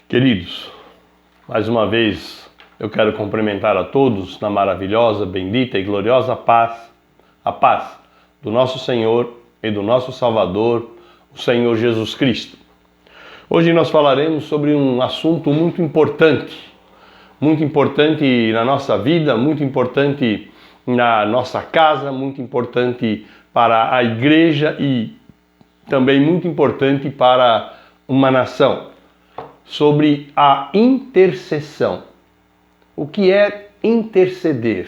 Queridos, mais uma vez eu quero cumprimentar a todos na maravilhosa, bendita e gloriosa paz, a paz do nosso Senhor e do nosso Salvador, o Senhor Jesus Cristo. Hoje nós falaremos sobre um assunto muito importante na nossa vida, muito importante na nossa casa, muito importante para a igreja e também muito importante para uma nação. Sobre a intercessão. O que é interceder?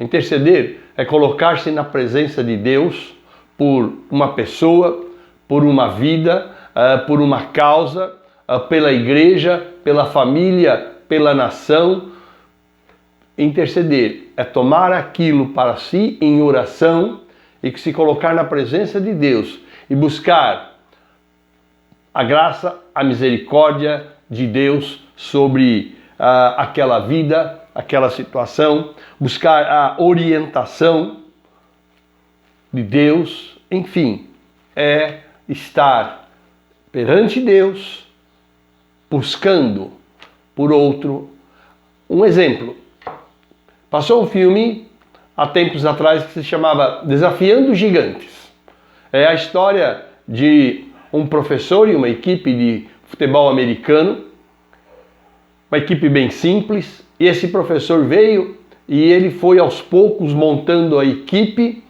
Interceder é colocar-se na presença de Deus por uma pessoa, por uma vida, por uma causa, pela igreja, pela família, pela nação. Interceder é tomar aquilo para si em oração e se colocar na presença de Deus e buscar a graça, a misericórdia de Deus sobre aquela vida, aquela situação, buscar a orientação de Deus, enfim, é estar perante Deus, buscando por outro. Um exemplo, passou um filme há tempos atrás que se chamava Desafiando Gigantes. É a história de um professor e uma equipe de futebol americano, uma equipe bem simples, e esse professor veio e ele foi aos poucos montando a equipe,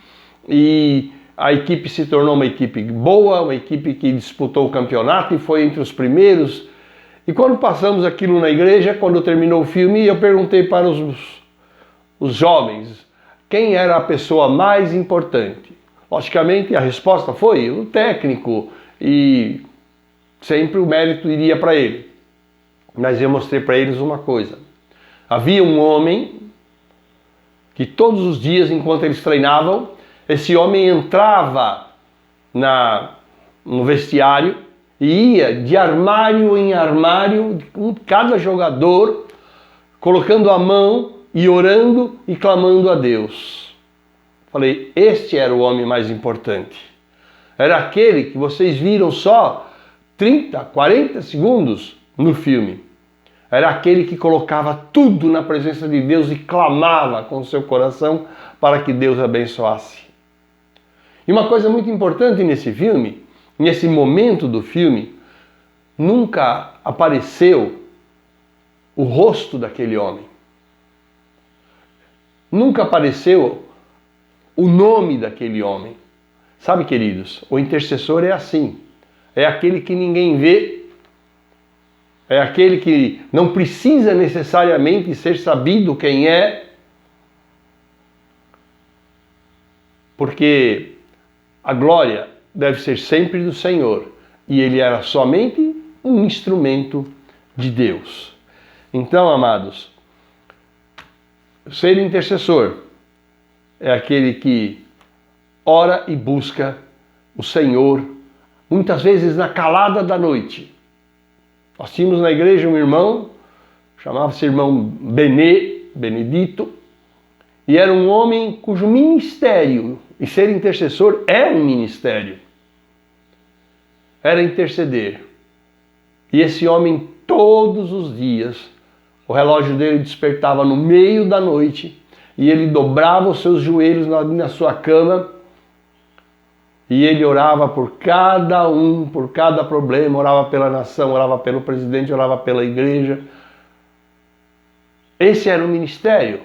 e a equipe se tornou uma equipe boa, uma equipe que disputou o campeonato e foi entre os primeiros. E quando passamos aquilo na igreja, quando terminou o filme, eu perguntei para os jovens quem era a pessoa mais importante. Logicamente a resposta foi o técnico, e sempre o mérito iria para ele. Mas eu mostrei para eles uma coisa. Havia um homem que todos os dias, enquanto eles treinavam, esse homem entrava no vestiário e ia de armário em armário, com cada jogador, colocando a mão e orando e clamando a Deus. Falei, este era o homem mais importante. Era aquele que vocês viram só 30, 40 segundos no filme. Era aquele que colocava tudo na presença de Deus e clamava com o seu coração para que Deus abençoasse. E uma coisa muito importante nesse filme, nesse momento do filme, nunca apareceu o rosto daquele homem. Nunca apareceu o nome daquele homem. Sabe, queridos, o intercessor é assim. É aquele que ninguém vê, é aquele que não precisa necessariamente ser sabido quem é, porque a glória deve ser sempre do Senhor, e ele era somente um instrumento de Deus. Então, amados, ser intercessor é aquele que ora e busca o Senhor, muitas vezes na calada da noite. Nós tínhamos na igreja um irmão, chamava-se irmão Benedito, e era um homem cujo ministério, e ser intercessor é um ministério, era interceder. E esse homem, todos os dias, o relógio dele despertava no meio da noite, e ele dobrava os seus joelhos na sua cama, e ele orava por cada por cada problema, orava pela nação, orava pelo presidente, orava pela igreja. Esse era o ministério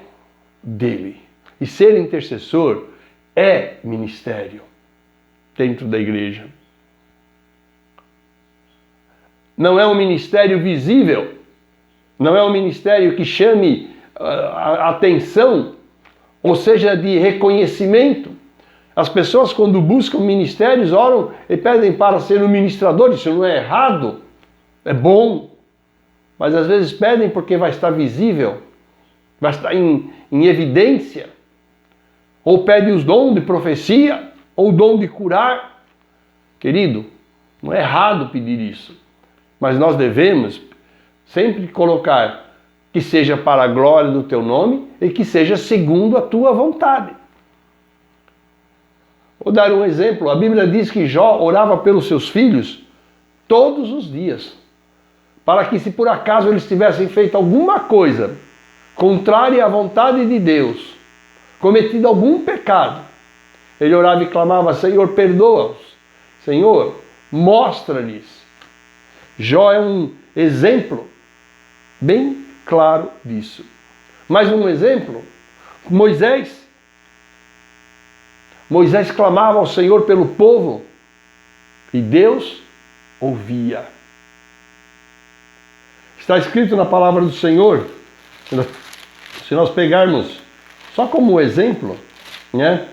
dele. E ser intercessor é ministério dentro da igreja. Não é um ministério visível, não é um ministério que chame a atenção, ou seja, de reconhecimento. As pessoas, quando buscam ministérios, oram e pedem para ser um ministrador. Isso não é errado, é bom. Mas às vezes pedem porque vai estar visível, vai estar em evidência. Ou pedem os dons de profecia, ou o dom de curar. Querido, não é errado pedir isso. Mas nós devemos sempre colocar que seja para a glória do teu nome e que seja segundo a tua vontade. Vou dar um exemplo. A Bíblia diz que Jó orava pelos seus filhos todos os dias. para que, se por acaso eles tivessem feito alguma coisa contrária à vontade de Deus, cometido algum pecado, ele orava e clamava: Senhor, perdoa-os. Senhor, mostra-lhes. Jó é um exemplo bem claro disso. Mais um exemplo, Moisés. Moisés clamava ao Senhor pelo povo e Deus ouvia. Está escrito na palavra do Senhor, se nós pegarmos só como exemplo, né?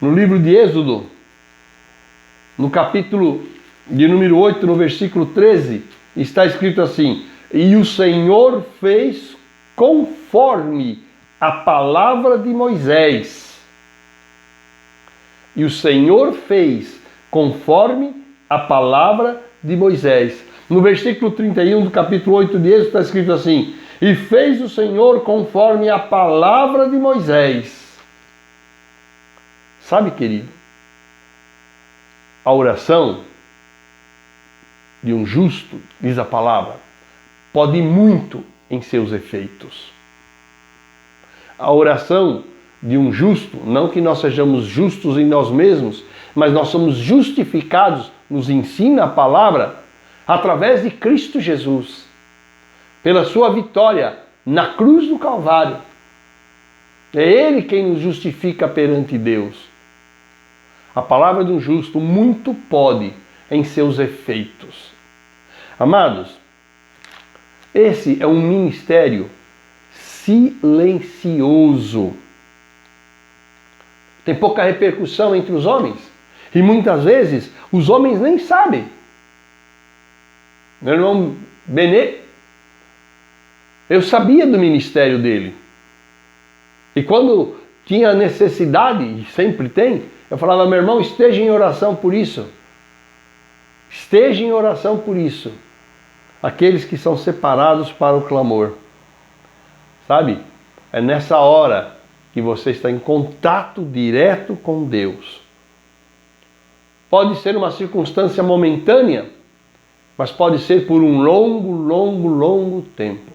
No livro de Êxodo, no capítulo de número 8, no versículo 13, está escrito assim: e o Senhor fez conforme a palavra de Moisés. E o Senhor fez conforme a palavra de Moisés. No versículo 31 do capítulo 8 de Êxodo está escrito assim: e fez o Senhor conforme a palavra de Moisés. Sabe, querido, a oração de um justo, diz a palavra, pode muito em seus efeitos. A oração de um justo, não que nós sejamos justos em nós mesmos, mas nós somos justificados, nos ensina a palavra, através de Cristo Jesus, pela sua vitória na cruz do Calvário. É Ele quem nos justifica perante Deus. A palavra de um justo muito pode em seus efeitos. Amados, esse é um ministério silencioso. Tem pouca repercussão entre os homens. E muitas vezes os homens nem sabem. Meu irmão Benê, eu sabia do ministério dele. E quando tinha necessidade, e sempre tem, eu falava: meu irmão, esteja em oração por isso. Esteja em oração por isso. Aqueles que são separados para o clamor. Sabe? É nessa hora que você está em contato direto com Deus. Pode ser uma circunstância momentânea, mas pode ser por um longo tempo.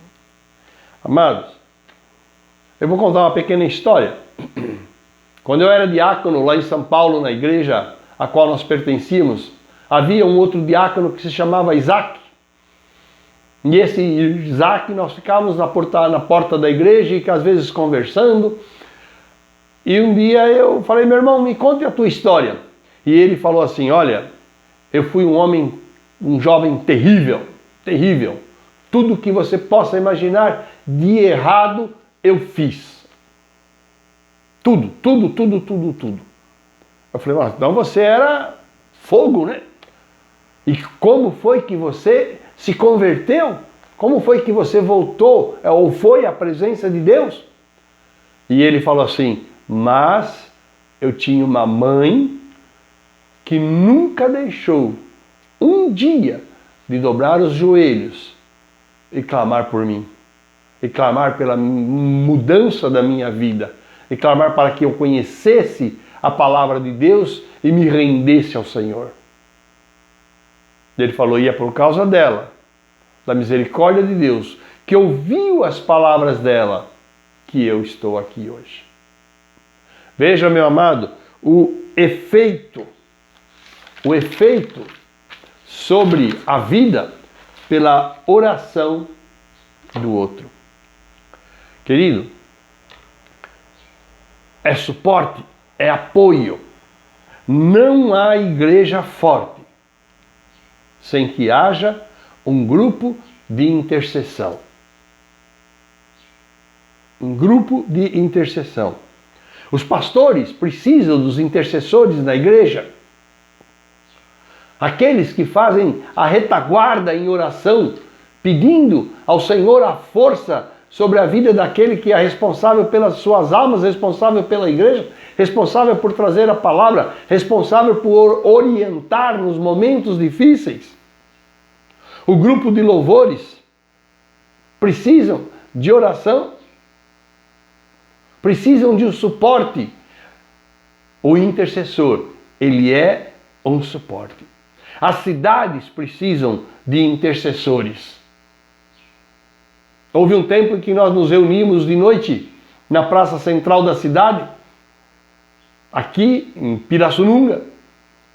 Amados, eu vou contar uma pequena história. Quando eu era diácono lá em São Paulo, na igreja a qual nós pertencíamos, havia um outro diácono que se chamava Isaac. E esse Isaac, nós ficávamos na porta da igreja e que às vezes conversando. E um dia eu falei: meu irmão, me conte a tua história. E ele falou assim: olha, eu fui um jovem terrível. Tudo que você possa imaginar de errado eu fiz. Tudo. Eu falei: mas então você era fogo, né? E como foi que você se converteu? Como foi que você voltou ou foi à presença de Deus? E ele falou assim: mas eu tinha uma mãe que nunca deixou um dia de dobrar os joelhos e clamar por mim, e clamar pela mudança da minha vida, e clamar para que eu conhecesse a palavra de Deus e me rendesse ao Senhor. Ele falou: e é por causa dela, da misericórdia de Deus, que ouviu as palavras dela, que eu estou aqui hoje. Veja, meu amado, o efeito sobre a vida pela oração do outro. Querido, é suporte, é apoio. Não há igreja forte sem que haja um grupo de intercessão. Um grupo de intercessão. Os pastores precisam dos intercessores na igreja. Aqueles que fazem a retaguarda em oração, pedindo ao Senhor a força sobre a vida daquele que é responsável pelas suas almas, responsável pela igreja, responsável por trazer a palavra, responsável por orientar nos momentos difíceis. O grupo de louvores precisam de oração, precisam de um suporte. O intercessor, ele é um suporte. As cidades precisam de intercessores. Houve um tempo em que nós nos reunimos de noite na praça central da cidade, aqui em Pirassununga,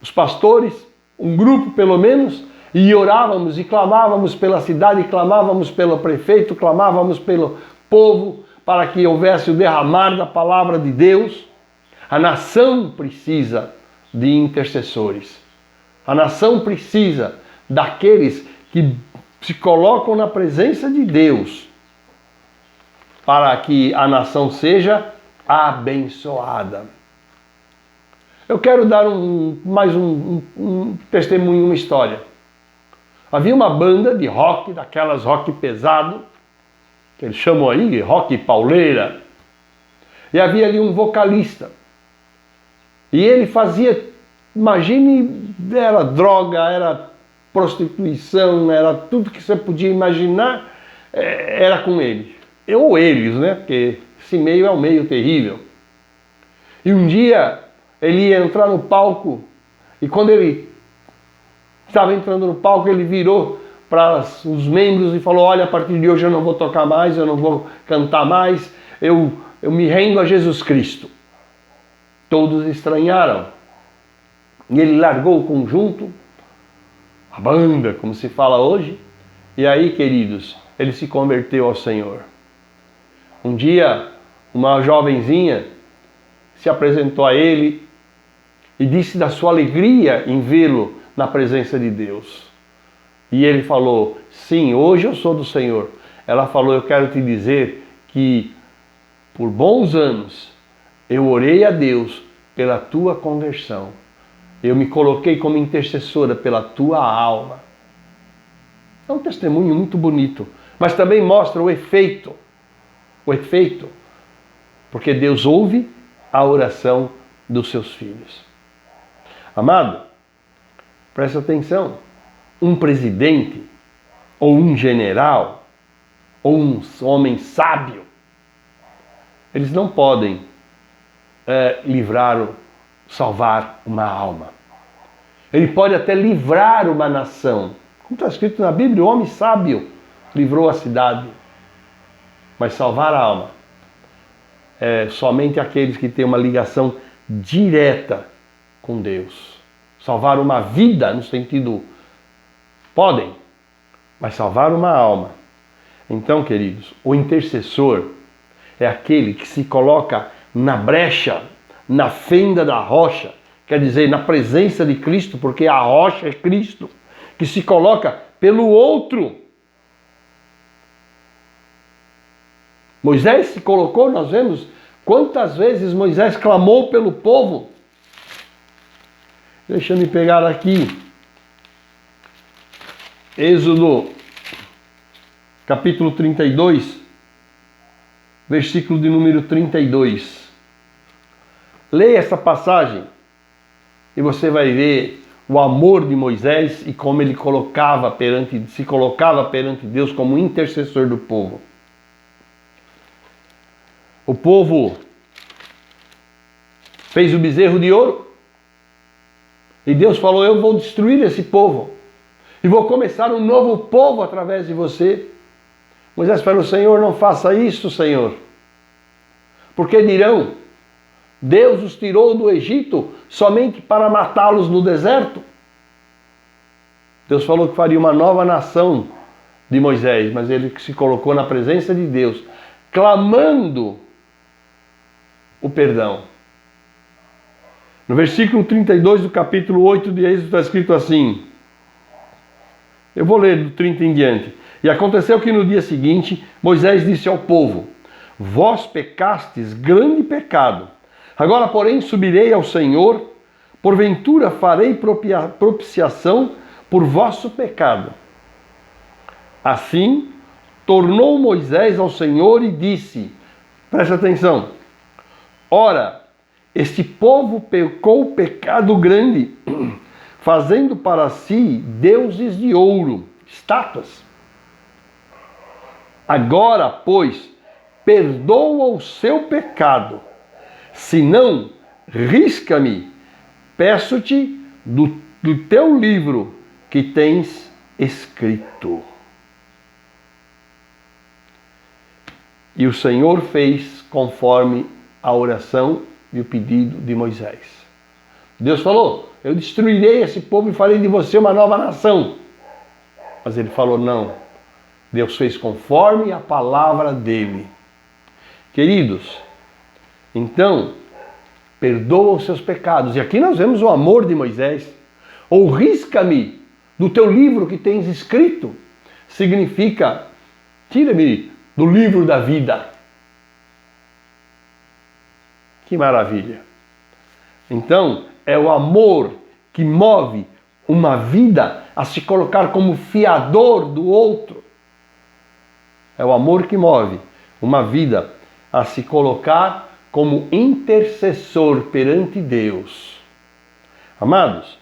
os pastores, um grupo pelo menos, e orávamos e clamávamos pela cidade, clamávamos pelo prefeito, clamávamos pelo povo, para que houvesse o derramar da palavra de Deus. A nação precisa de intercessores. A nação precisa daqueles que se colocam na presença de Deus para que a nação seja abençoada. Eu quero dar mais um testemunho, uma história. Havia uma banda de rock, daquelas rock pesado, que eles chamam aí rock pauleira, e havia ali um vocalista. E ele fazia, imagine, era droga, era prostituição, era tudo que você podia imaginar, era com ele. Ou eles, né? Porque esse meio é um meio terrível. E um dia ele ia entrar no palco, e quando ele estava entrando no palco, ele virou para os membros e falou: olha, a partir de hoje eu não vou tocar mais, eu não vou cantar mais, eu me rendo a Jesus Cristo. Todos estranharam. E ele largou o conjunto, a banda, como se fala hoje, e aí, queridos, ele se converteu ao Senhor. Um dia, uma jovenzinha se apresentou a ele e disse da sua alegria em vê-lo na presença de Deus. E ele falou: sim, hoje eu sou do Senhor. Ela falou: eu quero te dizer que por bons anos eu orei a Deus pela tua conversão. Eu me coloquei como intercessora pela tua alma. É um testemunho muito bonito, mas também mostra o efeito. O efeito, porque Deus ouve a oração dos seus filhos. Amado, presta atenção. Um presidente, ou um general, ou um homem sábio, eles não podem salvar uma alma. Ele pode até livrar uma nação. Como está escrito na Bíblia, o homem sábio livrou a cidade. Mas salvar a alma é somente aqueles que têm uma ligação direta com Deus. Salvar uma vida, no sentido, podem, mas salvar uma alma. Então, queridos, o intercessor é aquele que se coloca na brecha, na fenda da rocha, quer dizer, na presença de Cristo, porque a rocha é Cristo, que se coloca pelo outro. Moisés se colocou, nós vemos quantas vezes Moisés clamou pelo povo. Deixa eu me pegar aqui. Êxodo, capítulo 32, versículo de número 32. Leia essa passagem e você vai ver o amor de Moisés e como ele se colocava perante Deus como intercessor do povo. O povo fez o bezerro de ouro e Deus falou: eu vou destruir esse povo e vou começar um novo povo através de você. Moisés falou: Senhor, não faça isso, Senhor, porque dirão: Deus os tirou do Egito somente para matá-los no deserto. Deus falou que faria uma nova nação de Moisés, mas ele se colocou na presença de Deus, clamando o perdão. No versículo 32 do capítulo 8 de Êxodo está escrito assim, eu vou ler do 30 em diante. E aconteceu que no dia seguinte Moisés disse ao povo: vós pecastes grande pecado. Agora, porém, subirei ao Senhor, porventura farei propiciação por vosso pecado. Assim, tornou Moisés ao Senhor e disse, presta atenção, ora, este povo pecou pecado grande, fazendo para si deuses de ouro, estátuas. Agora, pois, perdoa o seu pecado. Se não, risca-me, peço-te do teu livro que tens escrito. E o Senhor fez conforme a oração e o pedido de Moisés. Deus falou, eu destruirei esse povo e farei de você uma nova nação. Mas ele falou, não. Deus fez conforme a palavra dele. Queridos, então, perdoa os seus pecados. E aqui nós vemos o amor de Moisés. Ou risca-me do teu livro que tens escrito. Significa, tira-me do livro da vida. Que maravilha. Então, é o amor que move uma vida a se colocar como fiador do outro. É o amor que move uma vida a se colocar como intercessor perante Deus. Amados,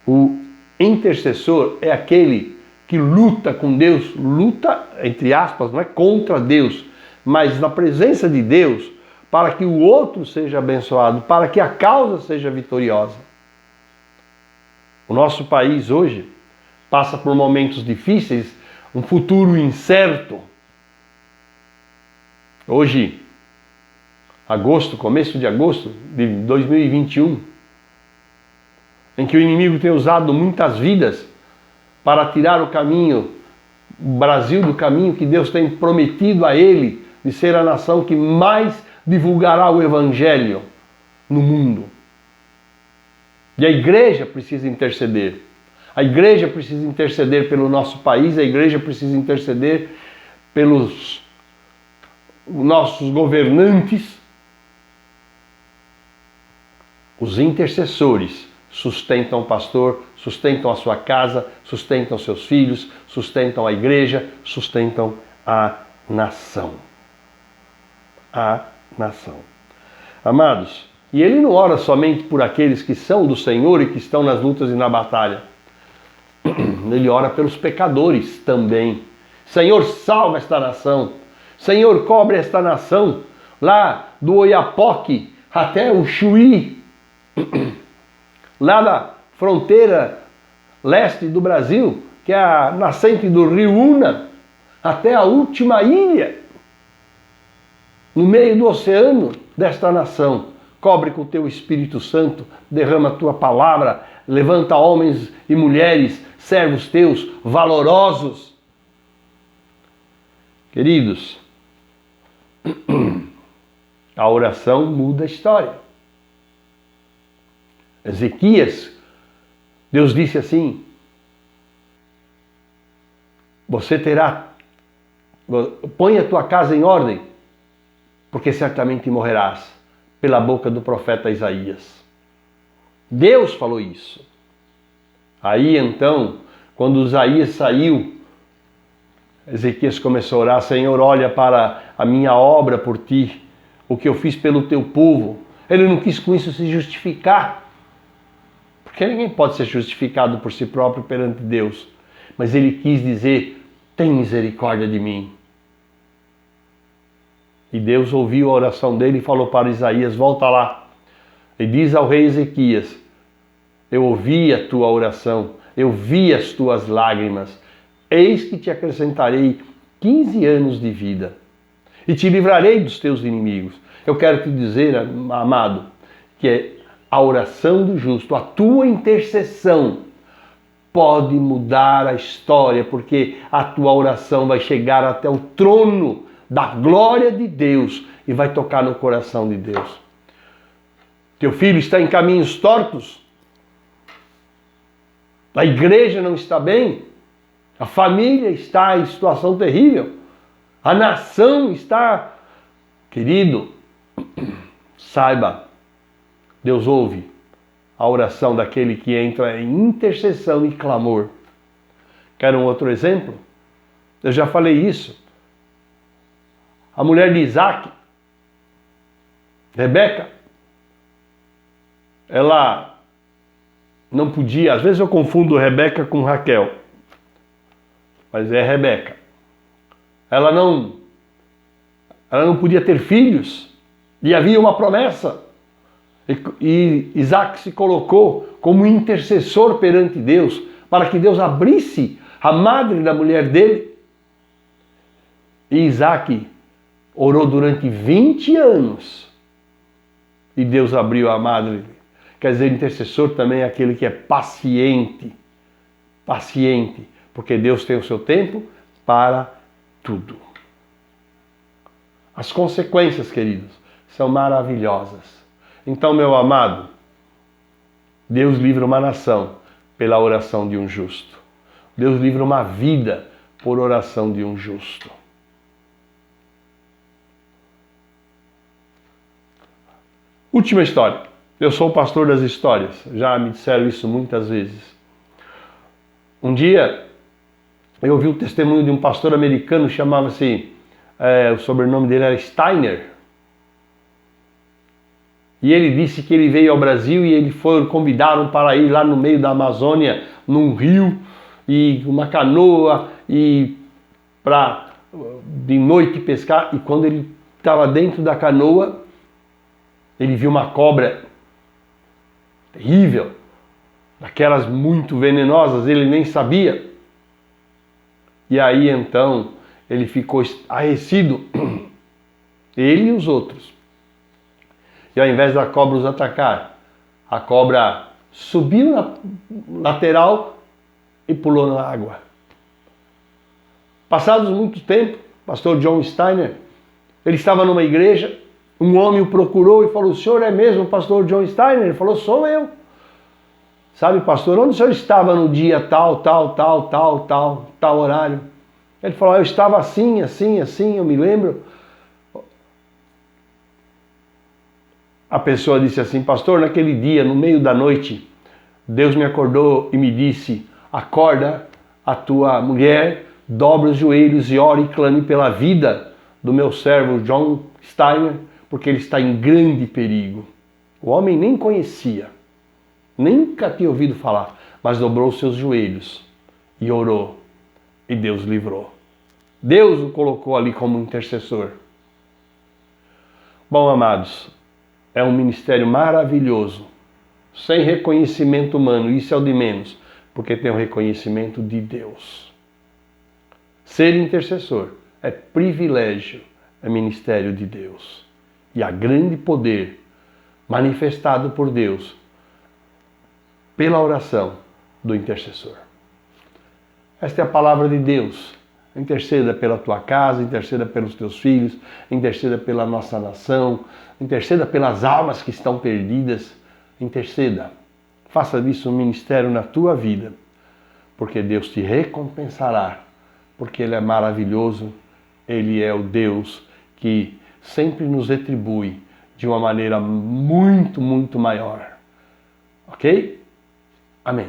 o intercessor é aquele que luta com Deus, luta, entre aspas, não é contra Deus, mas na presença de Deus, para que o outro seja abençoado, para que a causa seja vitoriosa. O nosso país hoje passa por momentos difíceis, um futuro incerto. Hoje, começo de agosto de 2021, em que o inimigo tem usado muitas vidas para tirar o Brasil do caminho que Deus tem prometido a ele, de ser a nação que mais divulgará o Evangelho no mundo. E a igreja precisa interceder. A igreja precisa interceder pelo nosso país, a igreja precisa interceder pelos nossos governantes. Os intercessores sustentam o pastor, sustentam a sua casa, sustentam seus filhos, sustentam a igreja, sustentam a nação. A nação. Amados, e ele não ora somente por aqueles que são do Senhor e que estão nas lutas e na batalha. Ele ora pelos pecadores também. Senhor, salva esta nação. Senhor, cobre esta nação, lá do Oiapoque até o Chuí, lá da fronteira leste do Brasil, que é a nascente do rio Una, até a última ilha, no meio do oceano desta nação. Cobre com o teu Espírito Santo, derrama a tua palavra, levanta homens e mulheres, servos teus, valorosos. Queridos, a oração muda a história. Ezequias, Deus disse assim, põe a tua casa em ordem, porque certamente morrerás, pela boca do profeta Isaías. Deus falou isso. Aí então, quando Isaías saiu, Ezequias começou a orar, Senhor, olha para a minha obra por ti, o que eu fiz pelo teu povo. Ele não quis com isso se justificar, porque ninguém pode ser justificado por si próprio perante Deus. Mas ele quis dizer, tem misericórdia de mim. E Deus ouviu a oração dele e falou para Isaías, volta lá. E diz ao rei Ezequias, eu ouvi a tua oração, eu vi as tuas lágrimas, eis que te acrescentarei 15 anos de vida e te livrarei dos teus inimigos. Eu quero te dizer, amado, que a oração do justo, a tua intercessão, pode mudar a história, porque a tua oração vai chegar até o trono da glória de Deus e vai tocar no coração de Deus. Teu filho está em caminhos tortos, a igreja não está bem, a família está em situação terrível, a nação está... Querido, saiba, Deus ouve a oração daquele que entra em intercessão e clamor. Quer um outro exemplo? Eu já falei isso. A mulher de Isaac, Rebeca, ela não podia, às vezes eu confundo Rebeca com Raquel, mas é Rebeca. Ela não podia ter filhos, e havia uma promessa. E Isaac se colocou como intercessor perante Deus, para que Deus abrisse a madre da mulher dele. E Isaac orou durante 20 anos. E Deus abriu a madre. Quer dizer, intercessor também é aquele que é paciente. Paciente. Porque Deus tem o seu tempo para tudo. As consequências, queridos, são maravilhosas. Então, meu amado, Deus livra uma nação pela oração de um justo. Deus livra uma vida por oração de um justo. Última história. Eu sou o pastor das histórias. Já me disseram isso muitas vezes. Um dia, eu ouvi o testemunho de um pastor americano, chamava-se, o sobrenome dele era Steiner. E ele disse que ele veio ao Brasil e convidaram para ir lá no meio da Amazônia, num rio, e uma canoa, e para de noite pescar. E quando ele estava dentro da canoa, ele viu uma cobra terrível, daquelas muito venenosas, ele nem sabia. E aí então ele ficou arrecido, ele e os outros. E ao invés da cobra os atacar, a cobra subiu na lateral e pulou na água. Passados muito tempo, o pastor John Steiner, ele estava numa igreja, um homem o procurou e falou: o senhor é mesmo o pastor John Steiner? Ele falou: sou eu. Sabe, pastor, onde o senhor estava no dia tal horário? Ele falou: eu estava assim, eu me lembro. A pessoa disse assim: pastor, naquele dia, no meio da noite, Deus me acordou e me disse: acorda a tua mulher, dobra os joelhos e ore e clame pela vida do meu servo John Steiner, porque ele está em grande perigo. O homem nem conhecia, nunca tinha ouvido falar, mas dobrou os seus joelhos e orou, e Deus livrou. Deus o colocou ali como intercessor. Bom, amados, é um ministério maravilhoso, sem reconhecimento humano, isso é o de menos, porque tem o reconhecimento de Deus. Ser intercessor é privilégio, é ministério de Deus. E há grande poder manifestado por Deus pela oração do intercessor. Esta é a palavra de Deus. Interceda pela tua casa, interceda pelos teus filhos, interceda pela nossa nação, interceda pelas almas que estão perdidas, interceda. Faça disso um ministério na tua vida, porque Deus te recompensará, porque Ele é maravilhoso, Ele é o Deus que sempre nos retribui de uma maneira muito, muito maior. Ok? Amém.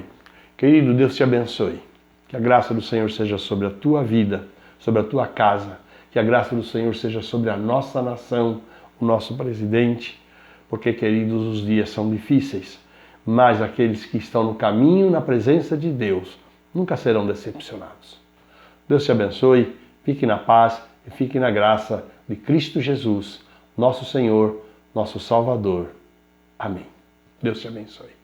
Querido, Deus te abençoe. Que a graça do Senhor seja sobre a tua vida, sobre a tua casa. Que a graça do Senhor seja sobre a nossa nação, o nosso presidente. Porque, queridos, os dias são difíceis. Mas aqueles que estão no caminho, na presença de Deus, nunca serão decepcionados. Deus te abençoe. Fique na paz e fique na graça de Cristo Jesus, nosso Senhor, nosso Salvador. Amém. Deus te abençoe.